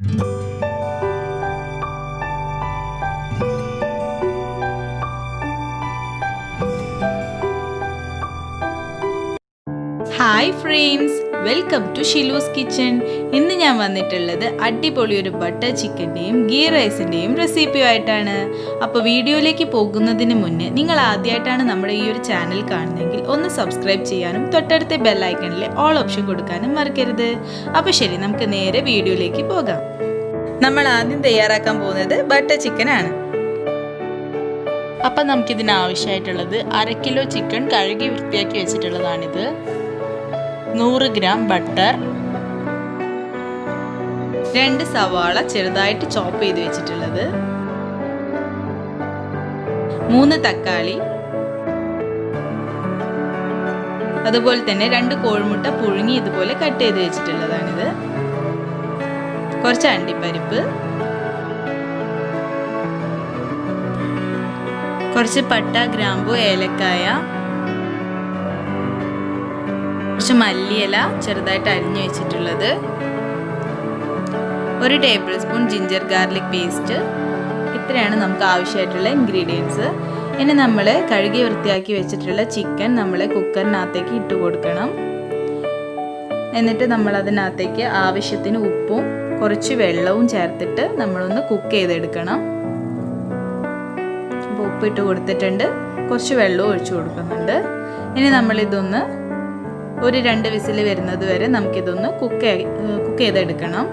Hi friends, welcome to Shilu's kitchen. ഇന്ന് ഞാൻ വന്നിട്ടുള്ളത് അടിപൊളി ഒരു ബട്ടർ ചിക്കൻ്റെയും ഗീ റൈസിൻ്റെയും റെസിപ്പിയുമായിട്ടാണ്. അപ്പോൾ വീഡിയോയിലേക്ക് പോകുന്നതിന് മുന്നേ നിങ്ങൾ ആദ്യമായിട്ടാണ് നമ്മുടെ ഈ ഒരു ചാനൽ കാണുന്നതെങ്കിൽ ഒന്ന് സബ്സ്ക്രൈബ് ചെയ്യാനും തൊട്ടടുത്ത ബെൽ ഐക്കണിലെ ഓൾ ഓപ്ഷൻ കൊടുക്കാനും മറക്കരുത്. അപ്പോൾ ശരി, നമുക്ക് നേരെ വീഡിയോയിലേക്ക് പോകാം. നമ്മൾ ആദ്യം തയ്യാറാക്കാൻ പോകുന്നത് ബട്ടർ ചിക്കൻ ആണ്. അപ്പം നമുക്കിതിന് ആവശ്യമായിട്ടുള്ളത് 1/2 കിലോ ചിക്കൻ കഴുകി വൃത്തിയാക്കി വെച്ചിട്ടുള്ളതാണിത്. 100 ഗ്രാം ബട്ടർ, 2 സവാള ചെറുതായിട്ട് ചോപ്പ് ചെയ്ത് വെച്ചിട്ടുള്ളത്, 3 തക്കാളി, അതുപോലെ തന്നെ 2 കോഴിമുട്ട പുഴുങ്ങി ഇതുപോലെ കട്ട് ചെയ്ത് വെച്ചിട്ടുള്ളതാണിത്, കുറച്ച് അണ്ടിപ്പരിപ്പ്, കുറച്ച് പട്ട, ഗ്രാമ്പു, ഏലക്കായ, കുറച്ച് മല്ലിയില ചെറുതായിട്ട് അരിഞ്ഞു വെച്ചിട്ടുള്ളത്, 1 table spoon ginger garlic paste. ഇത്രയാണ് നമുക്ക് ആവശ്യമായിട്ടുള്ള ഇൻഗ്രീഡിയൻസ്. ഇനി നമ്മൾ കഴുകി വൃത്തിയാക്കി വെച്ചിട്ടുള്ള ചിക്കൻ നമ്മൾ കുക്കറിനകത്തേക്ക് ഇട്ട് കൊടുക്കണം. എന്നിട്ട് നമ്മൾ അതിനകത്തേക്ക് ആവശ്യത്തിന് ഉപ്പും കുറച്ച് വെള്ളവും ചേർത്തിട്ട് നമ്മളൊന്ന് കുക്ക് ചെയ്തെടുക്കണം. അപ്പോൾ ഉപ്പിട്ട് കൊടുത്തിട്ടുണ്ട്, കുറച്ച് വെള്ളവും ഒഴിച്ചു കൊടുക്കുന്നുണ്ട്. ഇനി നമ്മളിതൊന്ന് ഒരു 2 വിസിൽ വരുന്നത് വരെ നമുക്കിതൊന്ന് കുക്ക് ചെയ്തെടുക്കണം.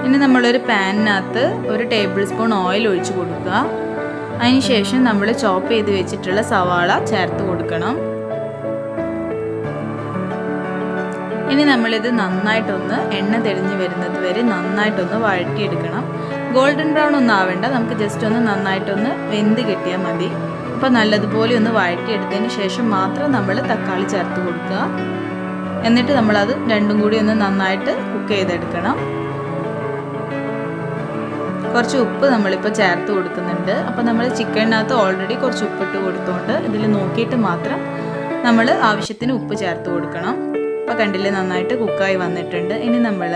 ഇനി നമ്മളൊരു പാനിനകത്ത് 1 ടേബിൾ സ്പൂൺ ഓയിൽ ഒഴിച്ചു കൊടുക്കുക. അതിനുശേഷം നമ്മൾ ചോപ്പ് ചെയ്ത് വെച്ചിട്ടുള്ള സവാള ചേർത്ത് കൊടുക്കണം. ഇനി നമ്മളിത് നന്നായിട്ടൊന്ന് എണ്ണ തെളിഞ്ഞ് വരുന്നത് വരെ നന്നായിട്ടൊന്ന് വഴറ്റിയെടുക്കണം. ഗോൾഡൻ ബ്രൗൺ ഒന്നും ആവേണ്ട, നമുക്ക് ജസ്റ്റ് ഒന്ന് നന്നായിട്ടൊന്ന് വെന്ത് കിട്ടിയാൽ മതി. അപ്പോൾ നല്ലതുപോലെ ഒന്ന് വഴറ്റിയെടുത്തതിന് ശേഷം മാത്രം നമ്മൾ തക്കാളി ചേർത്ത് കൊടുക്കുക. എന്നിട്ട് നമ്മളത് രണ്ടും കൂടി ഒന്ന് നന്നായിട്ട് കുക്ക് ചെയ്തെടുക്കണം. കുറച്ച് ഉപ്പ് നമ്മളിപ്പോൾ ചേർത്ത് കൊടുക്കുന്നുണ്ട്. അപ്പോൾ നമ്മൾ ചിക്കനകത്ത് ഓൾറെഡി കുറച്ച് ഉപ്പിട്ട് കൊടുത്തുകൊണ്ട് ഇതിൽ നോക്കിയിട്ട് മാത്രം നമ്മൾ ആവശ്യത്തിന് ഉപ്പ് ചേർത്ത് കൊടുക്കണം. അപ്പോൾ കണ്ടില്ലേ, നന്നായിട്ട് കുക്കായി വന്നിട്ടുണ്ട്. ഇനി നമ്മൾ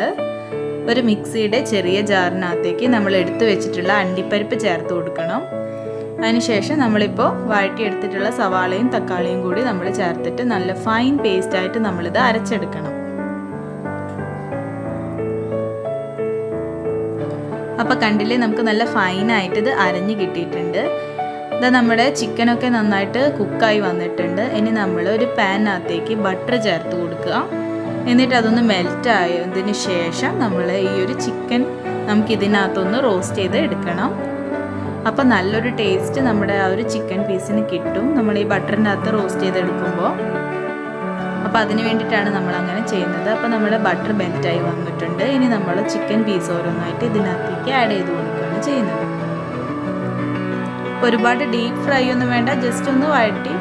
ഒരു മിക്സിയുടെ ചെറിയ ജാറിനകത്തേക്ക് നമ്മൾ എടുത്തു വെച്ചിട്ടുള്ള അണ്ടിപ്പരിപ്പ് ചേർത്ത് കൊടുക്കണം. അതിനുശേഷം നമ്മളിപ്പോൾ വഴറ്റിയെടുത്തിട്ടുള്ള സവാളയും തക്കാളിയും കൂടി നമ്മൾ ചേർത്തിട്ട് നല്ല ഫൈൻ പേസ്റ്റായിട്ട് നമ്മളിത് അരച്ചെടുക്കണം. അപ്പോൾ കണ്ടില്ലേ, നമുക്ക് നല്ല ഫൈനായിട്ട് ഇത് അരഞ്ഞ് കിട്ടിയിട്ടുണ്ട്. ഇതാ നമ്മുടെ ചിക്കനൊക്കെ നന്നായിട്ട് കുക്കായി വന്നിട്ടുണ്ട്. ഇനി നമ്മൾ ഒരു പാനിനകത്തേക്ക് ബട്ടർ ചേർത്ത് കൊടുക്കുക. എന്നിട്ട് അതൊന്ന് മെൽറ്റ് ആയതിന് ശേഷം നമ്മൾ ഈ ഒരു ചിക്കൻ നമുക്ക് ഇതിനകത്തൊന്ന് റോസ്റ്റ് ചെയ്ത് എടുക്കണം. അപ്പോൾ നല്ലൊരു ടേസ്റ്റ് നമ്മുടെ ആ ഒരു ചിക്കൻ പീസിന് കിട്ടും നമ്മൾ ഈ ബട്ടറിനകത്ത് റോസ്റ്റ് ചെയ്തെടുക്കുമ്പോൾ. അപ്പോൾ അതിന് വേണ്ടിയിട്ടാണ് നമ്മൾ അങ്ങനെ ചെയ്യുന്നത്. അപ്പോൾ നമ്മുടെ ബട്ടർ മെൽറ്റായി വന്നിട്ടുണ്ട്. ഇനി നമ്മൾ ചിക്കൻ പീസ് ഓരോന്നായിട്ട് ഇതിനകത്തേക്ക് ആഡ് ചെയ്ത് കൊടുക്കുകയാണ് ചെയ്യുന്നത്. ഒരുപാട് ഡീപ്പ് ഫ്രൈ ഒന്നും വേണ്ട, ജസ്റ്റ് ഒന്ന് വഴറ്റി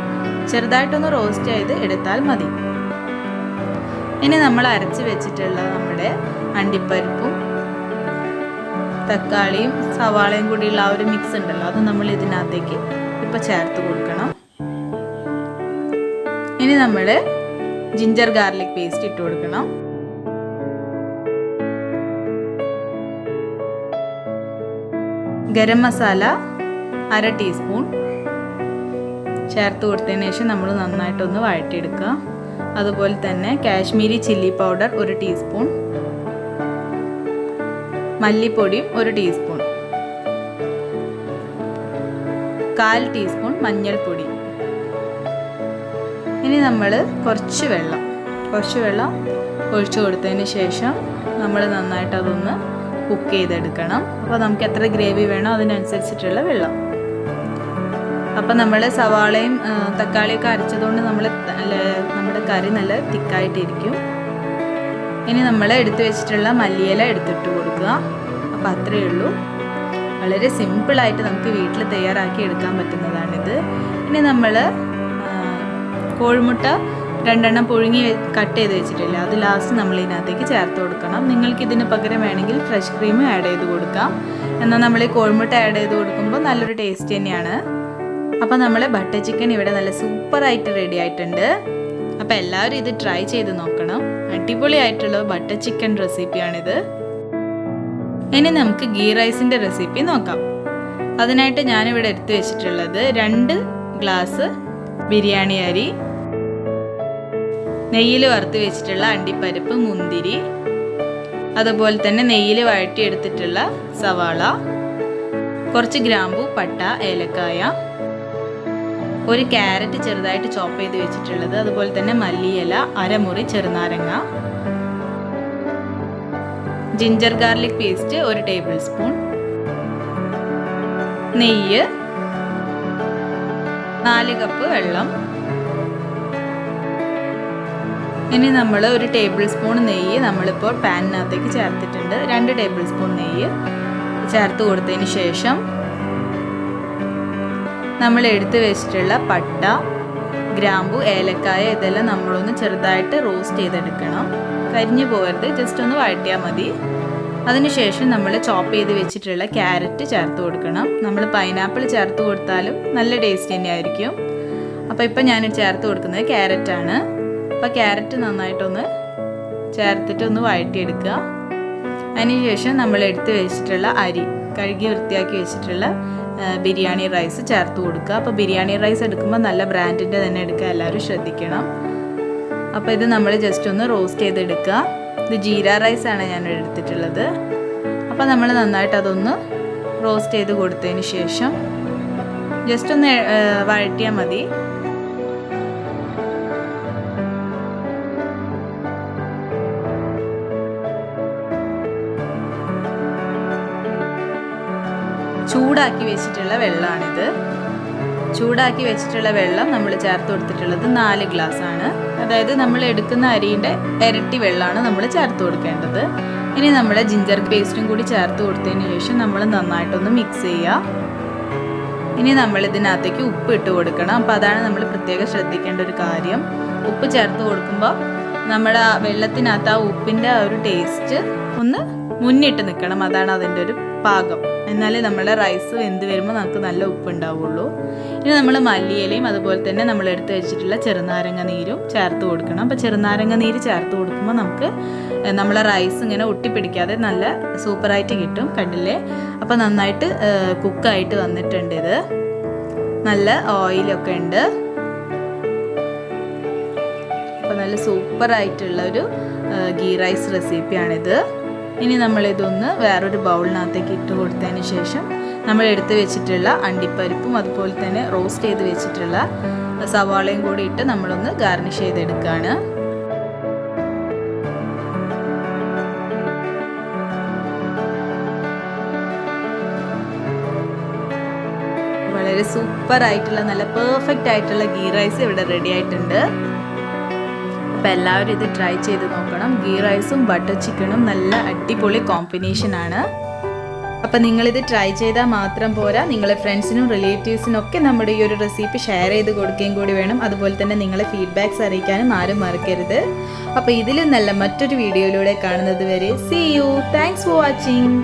ചെറുതായിട്ടൊന്ന് റോസ്റ്റ് ചെയ്ത് എടുത്താൽ മതി. ഇനി നമ്മൾ അരച്ച് വെച്ചിട്ടുള്ള നമ്മുടെ അണ്ടിപ്പരിപ്പും തക്കാളിയും സവാളയും കൂടിയുള്ള ആ ഒരു മിക്സ് ഉണ്ടല്ലോ, അത് നമ്മൾ ഇതിനകത്തേക്ക് ഇപ്പോൾ ചേർത്ത് കൊടുക്കണം. ഇനി നമ്മൾ ജിഞ്ചർ ഗാർലിക് പേസ്റ്റ് ഇട്ട് കൊടുക്കണം. ഗരം മസാല 1/2 ടീസ്പൂൺ ചേർത്ത് കൊടുത്തതിന് ശേഷം നമ്മൾ നന്നായിട്ടൊന്ന് വഴറ്റിയെടുക്കുക. അതുപോലെ തന്നെ കാശ്മീരി ചില്ലി പൗഡർ 1 ടീസ്പൂൺ, മല്ലിപ്പൊടിയും 1 ടീസ്പൂൺ, 1/4 ടീസ്പൂൺ മഞ്ഞൾപ്പൊടി. ഇനി നമ്മൾ കുറച്ച് വെള്ളം ഒഴിച്ചു കൊടുത്തതിന് ശേഷം നമ്മൾ നന്നായിട്ട് അതൊന്ന് കുക്ക് ചെയ്തെടുക്കണം. അപ്പോൾ നമുക്ക് എത്ര ഗ്രേവി വേണോ അതിനനുസരിച്ചിട്ടുള്ള വെള്ളം. അപ്പോൾ നമ്മൾ സവാളയും തക്കാളിയൊക്കെ അരച്ചതുകൊണ്ട് നമ്മുടെ കറി നല്ല തിക്കായിട്ടിരിക്കും. ഇനി നമ്മൾ എടുത്തു വെച്ചിട്ടുള്ള മല്ലിയില എടുത്തിട്ട് കൊടുക്കുക. അപ്പോൾ അത്രയേ ഉള്ളൂ. വളരെ സിമ്പിളായിട്ട് നമുക്ക് വീട്ടിൽ തയ്യാറാക്കി എടുക്കാൻ പറ്റുന്നതാണിത്. ഇനി നമ്മൾ കോഴിമുട്ട 2 പുഴുങ്ങി കട്ട് ചെയ്ത് വെച്ചിട്ടില്ല, അത് ലാസ്റ്റ് നമ്മൾ ഇതിനകത്തേക്ക് ചേർത്ത് കൊടുക്കണം. നിങ്ങൾക്ക് ഇതിന് പകരം വേണമെങ്കിൽ ഫ്രഷ് ക്രീം ആഡ് ചെയ്ത് കൊടുക്കാം. എന്നാൽ നമ്മൾ ഈ കോഴിമുട്ട ആഡ് ചെയ്ത് കൊടുക്കുമ്പോൾ നല്ലൊരു ടേസ്റ്റ് തന്നെയാണ്. അപ്പോൾ നമ്മളെ ബട്ടർ ചിക്കൻ ഇവിടെ നല്ല സൂപ്പറായിട്ട് റെഡി ആയിട്ടുണ്ട്. അപ്പോൾ എല്ലാവരും ഇത് ട്രൈ ചെയ്ത് നോക്കണം. അടിപൊളിയായിട്ടുള്ള ബട്ടർ ചിക്കൻ റെസിപ്പിയാണിത്. ഇനി നമുക്ക് ഗീ റൈസിൻ്റെ റെസിപ്പി നോക്കാം. അതിനായിട്ട് ഞാനിവിടെ എടുത്തു വെച്ചിട്ടുള്ളത് 2 ഗ്ലാസ് ബിരിയാണി അരി, നെയ്യിൽ വറുത്ത് വെച്ചിട്ടുള്ള അണ്ടിപ്പരിപ്പ്, മുന്തിരി, അതുപോലെ തന്നെ നെയ്യിൽ വഴറ്റിയെടുത്തിട്ടുള്ള സവാള, കുറച്ച് ഗ്രാമ്പു, പട്ട, ഏലക്കായ, ഒരു ക്യാരറ്റ് ചെറുതായിട്ട് ചോപ്പ് ചെയ്ത് വെച്ചിട്ടുള്ളത്, അതുപോലെ തന്നെ മല്ലിയില, അരമുറി ചെറുനാരങ്ങ, ginger garlic paste 1 table spoon, നെയ്യ്, 4 കപ്പ് വെള്ളം. ഇനി നമ്മൾ 1 ടേബിൾ സ്പൂൺ നെയ്യ് നമ്മളിപ്പോൾ പാനിനകത്തേക്ക് ചേർത്തിട്ടുണ്ട്. 2 ടേബിൾ സ്പൂൺ നെയ്യ് ചേർത്ത് കൊടുത്തതിന് ശേഷം നമ്മൾ എടുത്ത് വെച്ചിട്ടുള്ള പട്ട, ഗ്രാമ്പു, ഏലക്കായ ഇതെല്ലാം നമ്മളൊന്ന് ചെറുതായിട്ട് റോസ്റ്റ് ചെയ്തെടുക്കണം. കരിഞ്ഞു പോകരുത്, ജസ്റ്റ് ഒന്ന് വഴറ്റിയാൽ മതി. അതിനുശേഷം നമ്മൾ ചോപ്പ് ചെയ്ത് വെച്ചിട്ടുള്ള ക്യാരറ്റ് ചേർത്ത് കൊടുക്കണം. നമ്മൾ പൈനാപ്പിൾ ചേർത്ത് കൊടുത്താലും നല്ല ടേസ്റ്റ് തന്നെയായിരിക്കും. അപ്പോൾ ഇപ്പം ഞാൻ ചേർത്ത് കൊടുക്കുന്നത് ക്യാരറ്റാണ്. അപ്പോൾ ക്യാരറ്റ് നന്നായിട്ടൊന്ന് ചേർത്തിട്ടൊന്ന് വഴറ്റിയെടുക്കുക. അതിനുശേഷം നമ്മൾ എടുത്ത് വെച്ചിട്ടുള്ള അരി കഴുകി വൃത്തിയാക്കി വെച്ചിട്ടുള്ള ബിരിയാണി റൈസ് ചേർത്ത് കൊടുക്കുക. അപ്പോൾ ബിരിയാണി റൈസ് എടുക്കുമ്പോൾ നല്ല ബ്രാൻഡിൻ്റെ തന്നെ എടുക്കുക, എല്ലാവരും ശ്രദ്ധിക്കണം. അപ്പോൾ ഇത് നമ്മൾ ജസ്റ്റ് ഒന്ന് റോസ്റ്റ് ചെയ്തെടുക്കുക. ഇത് ജീര റൈസാണ് ഞാൻ എടുത്തിട്ടുള്ളത്. അപ്പോൾ നമ്മൾ നന്നായിട്ട് അതൊന്ന് റോസ്റ്റ് ചെയ്ത് കൊടുത്തതിന് ശേഷം ജസ്റ്റ് ഒന്ന് വഴറ്റിയാൽ മതി. ചൂടാക്കി വെച്ചിട്ടുള്ള വെള്ളമാണിത്. ചൂടാക്കി വെച്ചിട്ടുള്ള വെള്ളം നമ്മൾ ചേർത്ത് കൊടുത്തിട്ടുള്ളത് 4 ഗ്ലാസ് ആണ്. അതായത് നമ്മൾ എടുക്കുന്ന അരിയുടെ ഇരട്ടി വെള്ളമാണ് നമ്മൾ ചേർത്ത് കൊടുക്കേണ്ടത്. ഇനി നമ്മൾ ജിഞ്ചർ പേസ്റ്റും കൂടി ചേർത്ത് കൊടുത്തതിന് ശേഷം നമ്മൾ നന്നായിട്ടൊന്ന് മിക്സ് ചെയ്യുക. ഇനി നമ്മൾ ഇതിനകത്തേക്ക് ഉപ്പ് ഇട്ട് കൊടുക്കണം. അപ്പോൾ അതാണ് നമ്മൾ പ്രത്യേകം ശ്രദ്ധിക്കേണ്ട ഒരു കാര്യം. ഉപ്പ് ചേർത്ത് കൊടുക്കുമ്പോൾ നമ്മുടെ ആ വെള്ളത്തിനകത്ത് ആ ഉപ്പിൻ്റെ ആ ഒരു ടേസ്റ്റ് ഒന്ന് മുന്നിട്ട് നിൽക്കണം. അതാണ് അതിൻ്റെ ഒരു പാകം. എന്നാലേ നമ്മുടെ റൈസ് വെന്ത് വരുമ്പോൾ നമുക്ക് നല്ല ഉപ്പ് ഉണ്ടാവുള്ളൂ. ഇനി നമ്മൾ മല്ലിയിലയും അതുപോലെ തന്നെ നമ്മൾ എടുത്ത് വെച്ചിട്ടുള്ള ചെറുനാരങ്ങ നീരും ചേർത്ത് കൊടുക്കണം. അപ്പോൾ ചെറുനാരങ്ങ നീര് ചേർത്ത് കൊടുക്കുമ്പോൾ നമുക്ക് നമ്മളെ റൈസ് ഇങ്ങനെ ഒട്ടിപ്പിടിക്കാതെ നല്ല സൂപ്പറായിട്ട് കിട്ടും. കണ്ടില്ലേ? അപ്പോൾ നന്നായിട്ട് കുക്കായിട്ട് വന്നിട്ടുണ്ട്. ഇത് നല്ല ഓയിലൊക്കെ ഉണ്ട്. അപ്പോൾ നല്ല സൂപ്പറായിട്ടുള്ളൊരു ഗീ റൈസ് റെസിപ്പിയാണിത്. ഇനി നമ്മളിതൊന്ന് വേറൊരു ബൗളിനകത്തേക്ക് ഇട്ട് കൊടുത്തതിന് ശേഷം നമ്മൾ എടുത്ത് വെച്ചിട്ടുള്ള അണ്ടിപ്പരിപ്പും അതുപോലെ തന്നെ റോസ്റ്റ് ചെയ്ത് വെച്ചിട്ടുള്ള സവാളയും കൂടി ഇട്ട് നമ്മളൊന്ന് ഗാർണിഷ് ചെയ്തെടുക്കുകയാണ്. വളരെ സൂപ്പറായിട്ടുള്ള നല്ല പെർഫെക്റ്റ് ആയിട്ടുള്ള ഗീ റൈസ് ഇവിടെ റെഡി ആയിട്ടുണ്ട്. അപ്പോൾ എല്ലാവരും ഇത് ട്രൈ ചെയ്ത് നോക്കണം. ഗീ റൈസും ബട്ടർ ചിക്കനും നല്ല അടിപൊളി കോമ്പിനേഷനാണ്. അപ്പോൾ നിങ്ങളിത് ട്രൈ ചെയ്താൽ മാത്രം പോരാ, നിങ്ങളെ ഫ്രണ്ട്സിനും റിലേറ്റീവ്സിനും ഒക്കെ നമ്മുടെ ഈ ഒരു റെസിപ്പി ഷെയർ ചെയ്ത് കൊടുക്കുകയും കൂടി വേണം. അതുപോലെ തന്നെ നിങ്ങളെ ഫീഡ്ബാക്ക്സ് അറിയിക്കാനും ആരും മറക്കരുത്. അപ്പോൾ ഇതിലും നല്ല മറ്റൊരു വീഡിയോയിലൂടെ കാണുന്നത് വരെ see you. Thanks for watching.